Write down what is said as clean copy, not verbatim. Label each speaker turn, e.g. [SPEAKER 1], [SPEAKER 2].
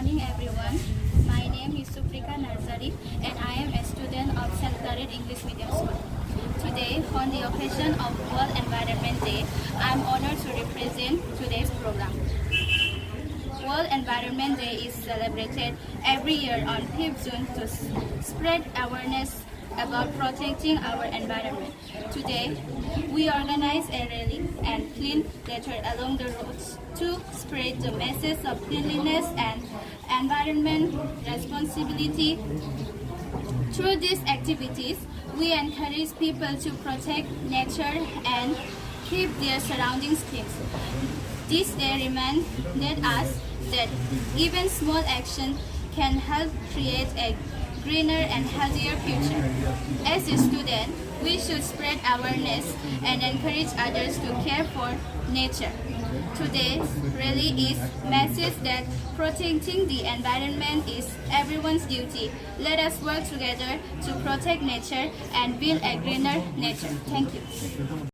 [SPEAKER 1] morning, everyone. My name is Suprika Narzari, and I am a student of St. Claret English Medium School. Today, on the occasion of World Environment Day, I am honored to represent today's program. World Environment Day is celebrated every year on 5th June to spread awareness about protecting our environment. Today, we organize a rally and clean litter along the roads to spread the message of cleanliness and environment responsibility. Through these activities, we encourage people to protect nature and keep their surroundings clean. This day reminded us that even small action can help create a greener and healthier future. As a student, we should spread awareness and encourage others to care for nature. Today's rally is a message that protecting the environment is everyone's duty. Let us work together to protect nature and build a greener nature. Thank you.